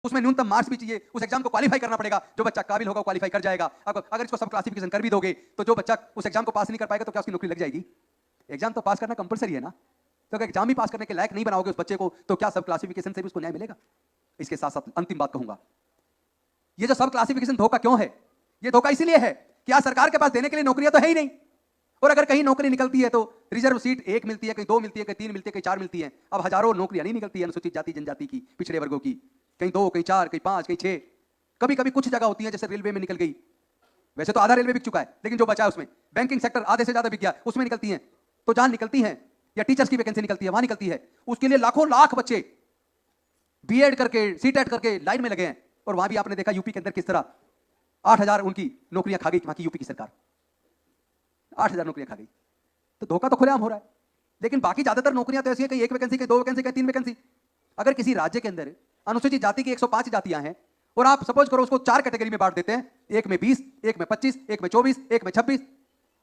उसमें न्यूनतम मार्क्स भी चाहिए, उस एग्जाम को क्वालिफाई करना पड़ेगा। जो बच्चा काबिल होगा क्वालिफाई कर जाएगा। अगर इसको सब क्लासिफिकेशन कर भी दोगे तो जो बच्चा उस एग्जाम को पास नहीं कर पाएगा तो क्या उसकी नौकरी लग जाएगी? एग्जाम तो पास करना कंपलसरी है ना। तो अगर एग्जाम ही पास करने के लायक नहीं बनाओगे उस बच्चे को तो क्या सब क्लासिफिकेशन से भी उसको न्याय मिलेगा? इसके साथ साथ अंतिम बात कहूंगा, ये जो सब क्लासिफिकेशन धोखा क्यों है? ये धोखा इसलिए है कि आज सरकार के पास देने के लिए नौकरियां तो है ही नहीं, और अगर कहीं नौकरी निकलती है तो रिजर्व सीट 1 मिलती है, कहीं 2 मिलती है, कहीं 3 मिलती है, कहीं 4 मिलती है। अब हजारों नौकरियां नहीं निकलती है अनुसूचित जाति जनजाति की, पिछड़े वर्गों की, कहीं 2, कहीं 4, कहीं 5, कहीं 6, कभी कभी कुछ जगह होती है जैसे रेलवे में निकल गई। वैसे तो आधा रेलवे बिक चुका है, लेकिन जो बचा है उसमें बैंकिंग सेक्टर आधे से ज्यादा बिक गया, उसमें निकलती है। तो जहां निकलती है या टीचर्स की वैकेंसी निकलती है वहां निकलती है, उसके लिए लाखों लाख बच्चे बीएड करके सीटेट करके लाइन में लगे हैं। और वहां भी आपने देखा यूपी के अंदर किस तरह 8,000 उनकी नौकरियां खा गई वहां की यूपी की सरकार, 8,000 नौकरियां खा गई। तो धोखा तो खुलेआम हो रहा है। लेकिन बाकी ज्यादातर नौकरियां तो ऐसी है कि 1 वैकेंसी, कहीं 2 वैकेंसी, कहीं 3 वैकेंसी। अगर किसी राज्य के अंदर अनुसूचित जाति की 105 जातियां हैं और आप सपोज करो उसको 4 कैटेगरी में बांट देते हैं, एक में 20, एक में 25, एक में 24, एक में 26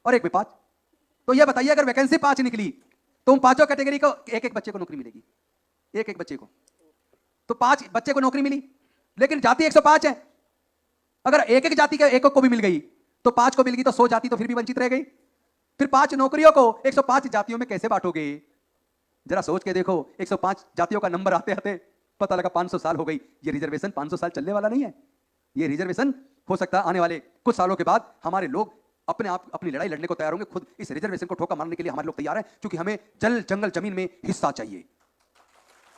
और एक में 5, तो यह बताइए अगर वैकेंसी 5 निकली तो उन पांचों कैटेगरी को एक एक बच्चे को नौकरी मिलेगी, एक एक बच्चे को। तो 5 बच्चे को नौकरी मिली, लेकिन जाति 105 है। अगर एक एक जाति के एक को भी मिल गई तो 5 को मिल गई, तो 100 जाति तो फिर भी वंचित रह गई। फिर 5 नौकरियों को 105 जातियों में कैसे बांटोगे? जरा सोच के देखो। 105 जातियों का नंबर आते आते पता लगा 500 साल हो गई। ये रिजर्वेशन 500 साल चलने वाला नहीं है। ये रिजर्वेशन हो सकता है आने वाले कुछ सालों के बाद हमारे लोग अपने आप अपनी लड़ाई लड़ने को तैयार होंगे। खुद इस रिजर्वेशन को ठोका मारने के लिए हमारे लोग तैयार हैं, क्योंकि हमें जल जंगल जमीन में हिस्सा चाहिए।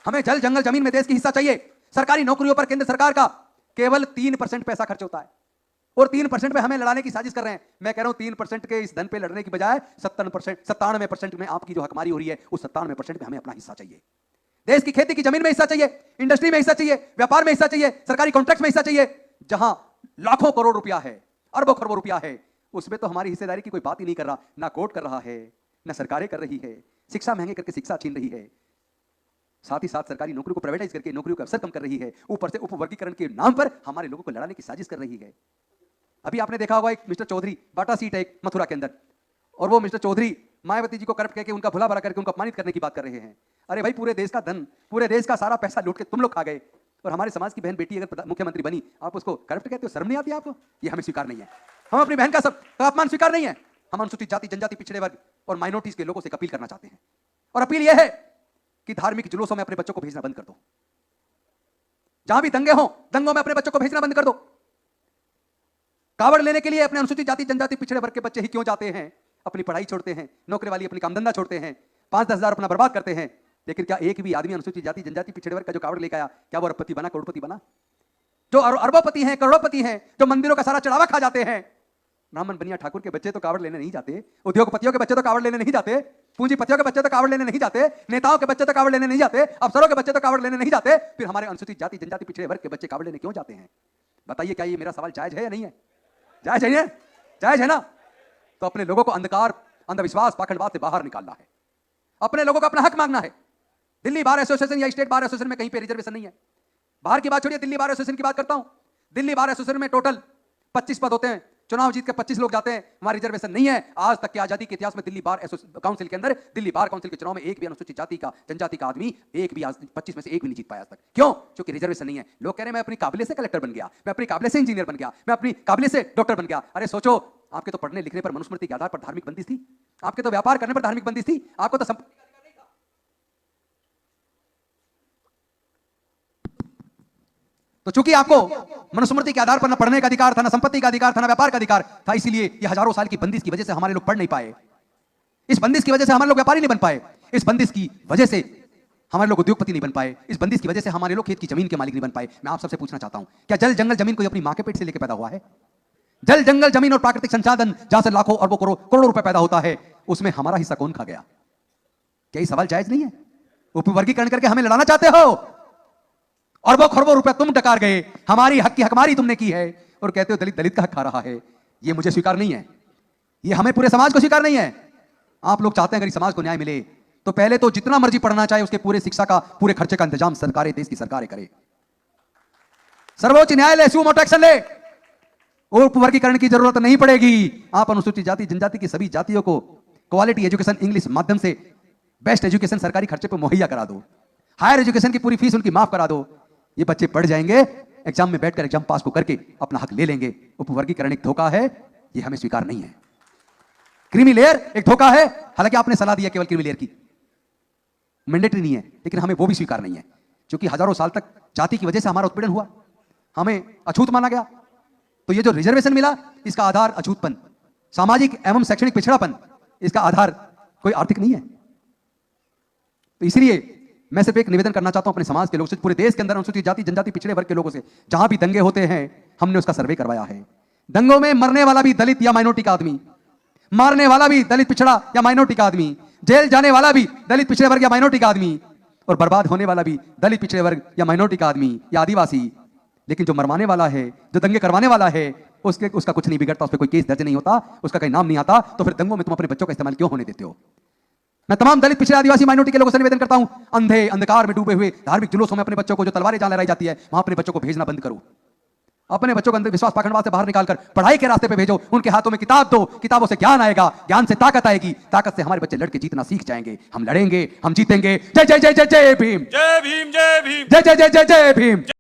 हमें जल जंगल जमीन में देश की हिस्सा चाहिए। सरकारी नौकरियों पर केंद्र सरकार का केवल 3% पैसा खर्च होता है, और 3% पे हमें लड़ाने की साजिश कर रहे हैं। मैं कह रहा हूं 3% के इस धन पे लड़ने की बजाय 97% में आपकी जो हकमारी हो रही है उस 97% में हमें अपना हिस्सा चाहिए। देश की खेती की जमीन में हिस्सा चाहिए, इंडस्ट्री में हिस्सा चाहिए, व्यापार में हिस्सा चाहिए, सरकारी कॉन्ट्रैक्ट में हिस्सा चाहिए। जहां लाखों करोड़ रुपया है, अरबों खरबों रुपया है, उसमें तो हमारी हिस्सेदारी की कोई बात ही नहीं कर रहा। ना कोर्ट कर रहा है, ना सरकारें कर रही है, शिक्षा महंगे करके शिक्षा छीन रही है, साथ ही साथ सरकारी नौकरी को प्राइवेटाइज करके नौकरियों का अवसर कम कर रही है, ऊपर से उपवर्गीकरण के नाम पर हमारे लोगों को लड़ाने की साजिश कर रही है। अभी आपने देखा होगा एक मिस्टर चौधरी, बाटा सीट है एक मथुरा के अंदर, और वो मिस्टर चौधरी मायावती जी को करप्ट करके उनका भला भला करके उनको अपमानित करने की बात कर रहे हैं। अरे भाई, पूरे देश का धन, पूरे देश का सारा पैसा लूट के तुम लोग खा गए, और हमारे समाज की बहन बेटी अगर मुख्यमंत्री बनी आप उसको करप्ट कहते हो? शर्म नहीं आती आपको? ये हमें स्वीकार नहीं है। हम अपनी बहन का सब अपमान स्वीकार नहीं है। हम अनुसूचित जाति जनजाति पिछड़े वर्ग और माइनॉरिटीज के लोगों से अपील करना चाहते हैं, और अपील यह है कि धार्मिक जुलूसों में अपने बच्चों को भेजना बंद कर दो। जहां भी दंगे हो, दंगों में अपने बच्चों को भेजना बंद कर दो। कावड़ लेने के लिए अपने अनुसूचित जाति जनजाति पिछड़े वर्ग के बच्चे ही क्यों जाते हैं? अपनी पढ़ाई छोड़ते हैं, नौकरी वाली अपनी कामधंधा छोड़ते हैं, 5-10 हजार अपना बर्बाद करते हैं। लेकिन क्या एक भी आदमी अनुसूचित जाति जनजाति पिछड़े वर्ग का जो कावड़ लेकर आया, क्या वो अरबपति बना, करोड़पति बना? जो अरबोपति हैं, करोड़पति हैं, जो मंदिरों का सारा चढ़ावा खा जाते हैं, ब्राह्मण बनिया ठाकुर के बच्चे तो कावड़ लेने नहीं जाते, उद्योगपतियों के बच्चे तो कावड़ लेने नहीं जाते, पूंजीपतियों के बच्चे तो कावड़ लेने नहीं जाते, नेताओं के बच्चे तो कावड़ लेने नहीं जाते, अफसरों के बच्चे तो कावड़ लेने नहीं जाते। फिर हमारे अनुसूचित जाति जनजाति पिछड़े वर्ग के बच्चे कावड़ लेने क्यों जाते हैं? बताइए, क्या ये मेरा सवाल जायज है या नहीं है? जायज है, जायज है ना? तो अपने लोगों को अंधकार, अंधविश्वास, पाखंडवाद से बाहर निकालना है, अपने लोगों को अपना हक मांगना है। दिल्ली बार एसोसिएशन या स्टेट बार एसोसिएशन में कहीं पे रिजर्वेशन नहीं है। बाहर की बात छोड़िए, दिल्ली बार एसोसिएशन की बात करता हूं। दिल्ली बार एसोसिएशन में टोटल 25 पद होते हैं, चुनाव जीत के 25 लोग जाते हैं, वहां रिजर्वेशन नहीं है। आज तक के आजादी के इतिहास में दिल्ली बार काउंसिल के अंदर, दिल्ली बार काउंसिल के चुनाव में एक भी अनुसूचित जाति का जनजाति का आदमी एक भी 25 में से एक भी नहीं जीत पाया आज तक। क्यों? क्योंकि रिजर्वेशन नहीं है। लोग कह रहे हैं मैं अपनी काबिलियत से कलेक्टर बन गया, मैं अपनी काबिलियत से इंजीनियर बन गया, मैं अपनी काबिलियत से डॉक्टर बन गया। अरे सोचो, आपके तो पढ़ने लिखने पर, मनुस्मृति के आधार पर धार्मिक बंदिश थी, आपके तो व्यापार करने पर धार्मिक बंदिश थी, आपको तो तो चूंकि आपको मनुस्मृति के आधार पर न पढ़ने का अधिकार था, न संपत्ति का अधिकार था, न व्यापार का अधिकार था, इसीलिए ये हजारों साल की बंदिश की वजह से हमारे लोग पढ़ नहीं पाए। इस बंदिश की वजह से हमारे लोग व्यापारी नहीं बन पाए। इस बंदिश की वजह से हमारे लोग उद्योगपति नहीं बन पाए। इस बंदिश की वजह से हमारे लोग खेत की जमीन के मालिक नहीं बन पाए। मैं आप सबसे पूछना चाहता हूं, क्या जल जंगल जमीन कोई अपनी मां के पेट से लेकर पैदा हुआ है? जल जंगल जमीन और प्राकृतिक संसाधन जहां से लाखों अरबों करोड़ों रुपए पैदा होता है, उसमें हमारा हिस्सा कौन खा गया? क्या ये सवाल जायज नहीं है? उपवर्गीकरण करके हमें लड़ाना चाहते हो? अरबों खरबों रुपए तुम डकार गए, हमारी हक की हकमारी तुमने की है, और कहते हो दलित दलित का हक खा रहा है। ये मुझे स्वीकार नहीं है, ये हमें पूरे समाज को स्वीकार नहीं है। आप लोग चाहते हैं अगर इस समाज को न्याय मिले तो पहले तो जितना मर्जी पढ़ना चाहे उसके पूरे शिक्षा का, पूरे खर्चे का इंतजाम सरकारें, देश की सरकारें करें। सर्वोच्च न्यायालय सुमो एक्शन ले, उपवर्गीकरण की जरूरत नहीं पड़ेगी। आप अनुसूचित जाति जनजाति की सभी जातियों को क्वालिटी एजुकेशन इंग्लिश माध्यम से बेस्ट एजुकेशन सरकारी खर्चे पर मुहैया करा दो। हायर एजुकेशन की पूरी फीस उनकी माफ करा दो। ये बच्चे पढ़ जाएंगे, एग्जाम में बैठकर एग्जाम पास को करके अपना हक ले लेंगे। उपवर्गीकरण एक धोखा है, ये हमें स्वीकार नहीं है। क्रीमी लेयर एक धोखा है, हालांकि आपने सलाह दी है केवल क्रीमी लेयर की, मैंडेटरी नहीं है, लेकिन हमें वो भी स्वीकार नहीं है, क्योंकि हजारों साल तक जाति की वजह से हमारा उत्पीड़न हुआ, हमें अछूत माना गया। तो ये जो रिजर्वेशन मिला, इसका आधार अछूतपन, सामाजिक एवं शैक्षणिक पिछड़ापन, इसका आधार कोई आर्थिक नहीं है। तो इसलिए मैं सिर्फ एक निवेदन करना चाहता हूं अपने समाज के लोगों से, पूरे देश के अंदर अनुसूचित जाति जनजाति पिछड़े वर्ग के लोगों से, जहां भी दंगे होते हैं हमने उसका सर्वे करवाया है। दंगों में मरने वाला भी दलित या माइनॉरिटी का आदमी, मारने वाला भी दलित पिछड़ा या माइनॉरिटी का आदमी, जेल जाने वाला भी दलित पिछड़े वर्ग या माइनॉरिटी का आदमी, और बर्बाद होने वाला भी दलित पिछड़े वर्ग या माइनॉरिटी का आदमी या आदिवासी। लेकिन जो मरवाने वाला है, जो दंगे करवाने वाला है, उसका कुछ नहीं बिगड़ता, उस पर कोई केस दर्ज नहीं होता, उसका कहीं नाम नहीं आता। तो फिर दंगों में तुम अपने बच्चों का इस्तेमाल क्यों होने देते हो? मैं तमाम दलित पिछड़े आदिवासी माइनॉरिटी के लोगों से निवेदन करता हूं, अंधे अंधकार में डूबे हुए धार्मिक जुलूसों में अपने बच्चों को, जो तलवारें जहां लहराई जाती है वहां अपने बच्चों को भेजना बंद करो। अपने बच्चों को अंधविश्वास पाखंडवाद से बाहर निकालकर पढ़ाई के रास्ते पे भेजो, उनके हाथों में किताब दो, किताबों से ज्ञान आएगा, ज्ञान से ताकत आएगी, ताकत से हमारे बच्चे लड़के जीतना सीख जाएंगे, हम लड़ेंगे, हम जीतेंगे। जय जय जय जय जय भीम, जय भीम, जय भीम, जय जय जय जय जय भीम।